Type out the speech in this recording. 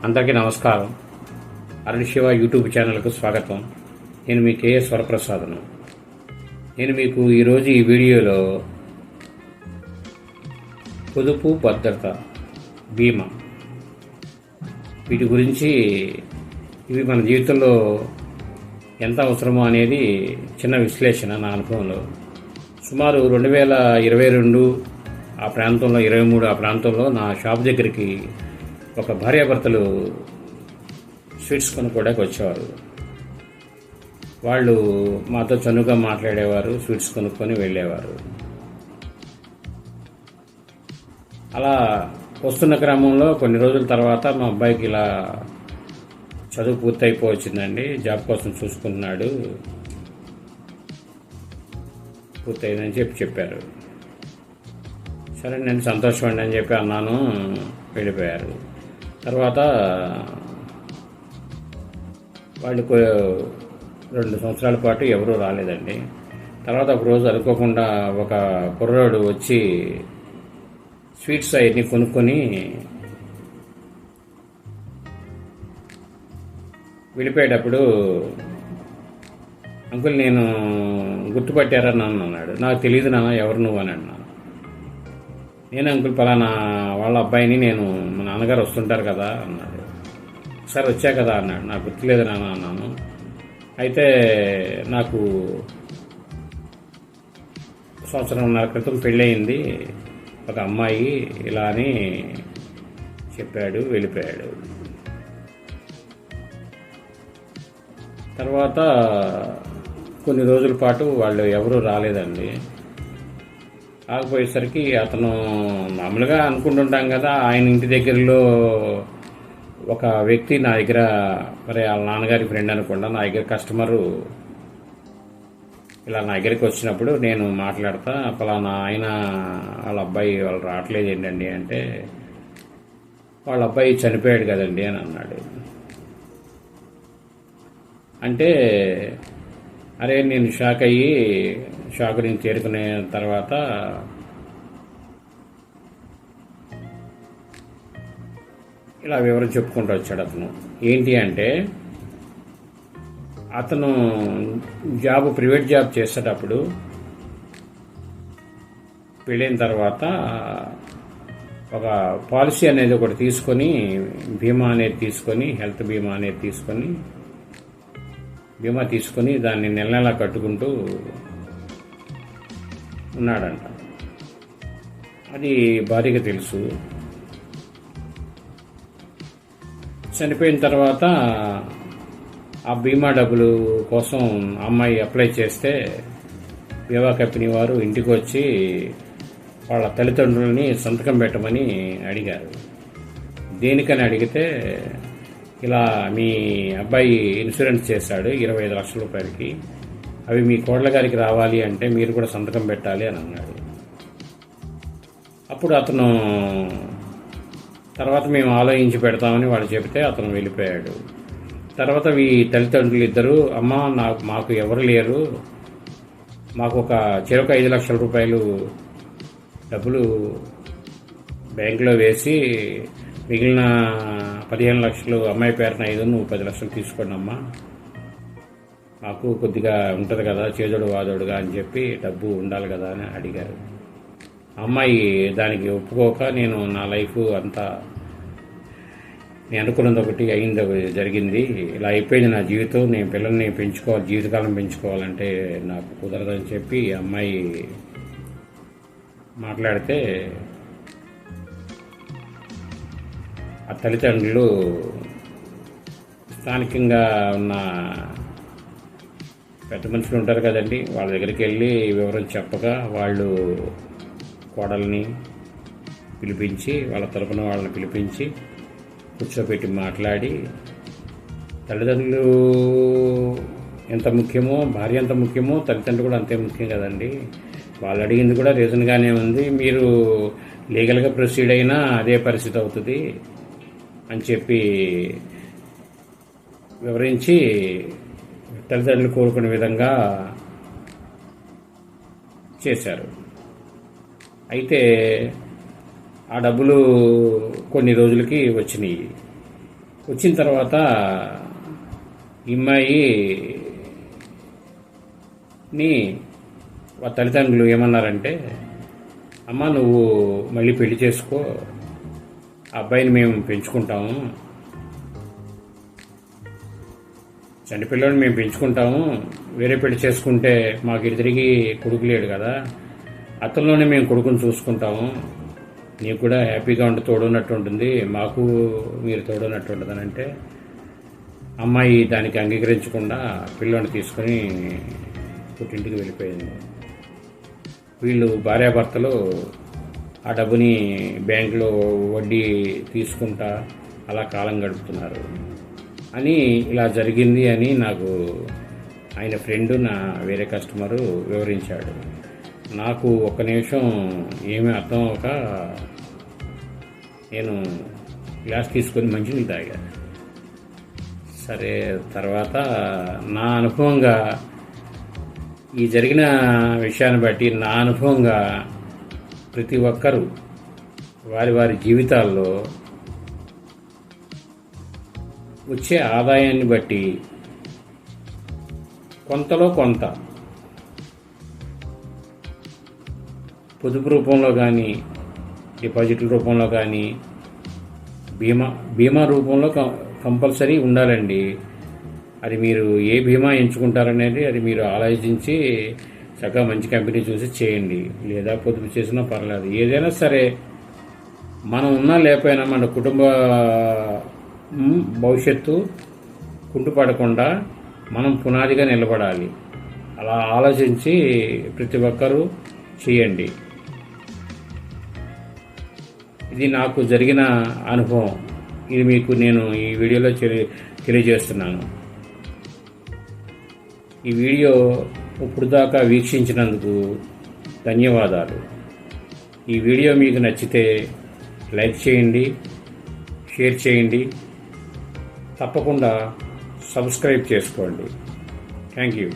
అందరికీ నమస్కారం. అరుణ్ శివ యూట్యూబ్ ఛానల్కు స్వాగతం. నేను మీ కేఎస్ వరప్రసాదను. నేను మీకు ఈరోజు ఈ వీడియోలో పొదుపు భద్రత బీమా వీటి గురించి ఇవి మన జీవితంలో ఎంత అవసరమో అనేది చిన్న విశ్లేషణ నా అనుభవంలో. సుమారు 2022 ఆ ప్రాంతంలో 23 ఆ ప్రాంతంలో నా షాప్ దగ్గరికి ఒక భార్యాభర్తలు స్వీట్స్ కొనుక్కోవడానికి వచ్చేవారు. వాళ్ళు మాతో చనువుగా మాట్లాడేవారు, స్వీట్స్ కొనుక్కొని వెళ్ళేవారు. అలా వస్తున్న క్రమంలో కొన్ని రోజుల తర్వాత మా అబ్బాయికి ఇలా చదువు పూర్తయిపోవచ్చిందండి, జాబ్ కోసం చూసుకుంటున్నాడు, పూర్తయిందని చెప్పారు. సరే నేను సంతోషం అండి అని చెప్పి అన్నాను. వెళ్ళిపోయారు. తర్వాత వాళ్ళు 2 సంవత్సరాల పాటు ఎవరూ రాలేదండి. తర్వాత ఒక రోజు అనుకోకుండా ఒక కుర్రాడు వచ్చి స్వీట్స్ అవన్నీ కొనుక్కొని వెళ్ళిపోయేటప్పుడు, అంకుల్ నేను గుర్తుపట్టారని అన్నాడు. నాకు తెలియదు నాన్న, ఎవరు నువ్వు అని అన్నాను. నేను అంకుల్ పలానా వాళ్ళ అబ్బాయిని, నేను మా నాన్నగారు వస్తుంటారు కదా అన్నాడు. ఒకసారి వచ్చా కదా అన్నాడు. నాకు గుర్తులేదు నాన్న అన్నాను. అయితే నాకు 1.5 సంవత్సరం క్రితం పెళ్ళయింది, ఒక అమ్మాయి ఇలా అని చెప్పాడు. వెళ్ళిపోయాడు. తర్వాత కొన్ని రోజుల పాటు వాళ్ళు ఎవరూ రాలేదండి. ఆగిపోయేసరికి అతను మామూలుగా అనుకుంటుంటాం కదా, ఆయన ఇంటి దగ్గరలో ఒక వ్యక్తి నా దగ్గర, మరి వాళ్ళ నాన్నగారి ఫ్రెండ్ అనుకుండా, నా దగ్గర కస్టమరు ఇలా నా దగ్గరికి వచ్చినప్పుడు నేను మాట్లాడతా, పలానా ఆయన వాళ్ళ అబ్బాయి వాళ్ళు రావట్లేదు ఏంటండి అంటే, వాళ్ళ అబ్బాయి చనిపోయాడు కదండి అని అన్నాడు. అంటే అరే నేను షాక్ నుంచి చేరుకునే తర్వాత ఇలా వివరం చెప్పుకుంటూ వచ్చాడు అతను. ఏంటి అంటే, అతను ప్రైవేట్ జాబ్ చేసేటప్పుడు పెళ్ళైన తర్వాత ఒక పాలసీ అనేది ఒకటి తీసుకొని, బీమా అనేది తీసుకొని, హెల్త్ బీమా అనేది తీసుకొని దాన్ని నెల కట్టుకుంటూ ఉన్నాడంట. అది భార్యకి తెలుసు. చనిపోయిన తర్వాత ఆ బీమా డబ్బులు కోసం అమ్మాయి అప్లై చేస్తే బీమా కంపెనీ వారు ఇంటికి వచ్చి వాళ్ళ తల్లిదండ్రులని సంతకం పెట్టమని అడిగారు. దేనికని అడిగితే, ఇలా మీ అబ్బాయి ఇన్సూరెన్స్ చేశాడు 25 లక్షల రూపాయలకి, అవి మీ కోడల గారికి రావాలి అంటే మీరు కూడా సంతకం పెట్టాలి అని అన్నాడు. అప్పుడు అతను తర్వాత మేము ఆలోచించి పెడతామని వాళ్ళు చెబితే అతను వెళ్ళిపోయాడు. తర్వాత ఈ తల్లిదండ్రులు ఇద్దరు, అమ్మ మాకు ఎవరు లేరు, మాకు చెరొక 5 లక్షల రూపాయలు డబ్బులు బ్యాంకులో వేసి మిగిలిన 15 లక్షలు అమ్మాయి పేరున 5, నువ్వు 10 లక్షలు తీసుకోండి అమ్మా, మాకు కొద్దిగా ఉంటుంది కదా చేదోడు వాదోడుగా అని చెప్పి డబ్బు ఉండాలి కదా అని అడిగారు. అమ్మాయి దానికి ఒప్పుకోక, నేను నా లైఫ్ అంతా నేను అనుకున్నది ఒకటి అయింది, జరిగింది, ఇలా అయిపోయింది నా జీవితం, నేను పిల్లల్ని పెంచుకోవాలి, జీవితకాలం పెంచుకోవాలంటే నాకు కుదరదని చెప్పి అమ్మాయి మాట్లాడితే, ఆ తల్లిదండ్రులు స్థానికంగా ఉన్న పెద్ద మనుషులు ఉంటారు కదండి, వాళ్ళ దగ్గరికి వెళ్ళి వివరం చెప్పగా వాళ్ళు కోడల్ని పిలిపించి, వాళ్ళ తరపున వాళ్ళని పిలిపించి కూర్చోబెట్టి మాట్లాడి, తల్లిదండ్రులు ఎంత ముఖ్యమో, భార్య ఎంత ముఖ్యమో తల్లిదండ్రులు కూడా అంతే ముఖ్యం కదండి. వాళ్ళు అడిగింది కూడా రీజన్గానే ఉంది, మీరు లీగల్గా ప్రొసీడ్ అయినా అదే పరిస్థితి అవుతుంది అని చెప్పి వివరించి తల్లిదండ్రులు కోరుకునే విధంగా చేశారు. అయితే ఆ డబ్బులు కొన్ని రోజులకి వచ్చినాయి. వచ్చిన తర్వాత ఈ అమ్మాయిని వాళ్ళ తల్లిదండ్రులు ఏమన్నారంటే, అమ్మ నువ్వు మళ్ళీ పెళ్లి చేసుకో, ఆ అబ్బాయిని మేము పెంచుకుంటాము, చంటిపిల్లని మేము పెంచుకుంటాము, వేరే పెళ్లి చేసుకుంటే మాకు తిరిగి కొడుకు లేడు కదా, అతనిలోనే మేము కొడుకుని చూసుకుంటాము, నీకు కూడా హ్యాపీగా ఉండి తోడున్నట్టు ఉంటుంది, మాకు మీరు తోడున్నట్టు ఉంటుంది అని అంటే, అమ్మాయి దానికి అంగీకరించకుండా పిల్లోని తీసుకొని పుట్టింటికి వెళ్ళిపోయింది. వీళ్ళు భార్యాభర్తలు ఆ డబ్బుని బ్యాంకులో వడ్డీ తీసుకుంటా అలా కాలం గడుపుతున్నారు అని ఇలా జరిగింది అని నాకు ఆయన ఫ్రెండ్, నా వేరే కస్టమరు వివరించాడు. నాకు ఒక్క నిమిషం ఏమీ అర్థం అవ్వక నేను గ్లాస్ తీసుకొని మంచినీళ్ళు తాగాను. సరే, తర్వాత నా అనుభవంగా ఈ జరిగిన విషయాన్ని బట్టి నా అనుభవంగా ప్రతి ఒక్కరూ వారి వారి జీవితాల్లో వచ్చే ఆదాయాన్ని బట్టి కొంతలో కొంత పొదుపు రూపంలో కానీ, డిపాజిట్ల రూపంలో కానీ, బీమా రూపంలో కంపల్సరీ ఉండాలండి. అది మీరు ఏ బీమా ఎంచుకుంటారనేది అది మీరు ఆలోచించి చక్కగా మంచి కంపెనీ చూసి చేయండి, లేదా పొదుపు చేసినా పర్లేదు. ఏదైనా సరే మనం ఉన్నా లేకపోయినా మన కుటుంబ భవిష్యత్తు కుంటుపడకుండా మనం పునాదిగా నిలబడాలి. అలా ఆలోచించి ప్రతి ఒక్కరూ చేయండి. ఇది నాకు జరిగిన అనుభవం. ఇది మీకు నేను ఈ వీడియోలో తెలియజేస్తున్నాను. ఈ వీడియో ఇప్పుడు దాకా వీక్షించినందుకు ధన్యవాదాలు. ఈ వీడియో మీకు నచ్చితే లైక్ చేయండి, షేర్ చేయండి, తప్పకుండా సబ్స్క్రైబ్ చేసుకోండి. Thank you.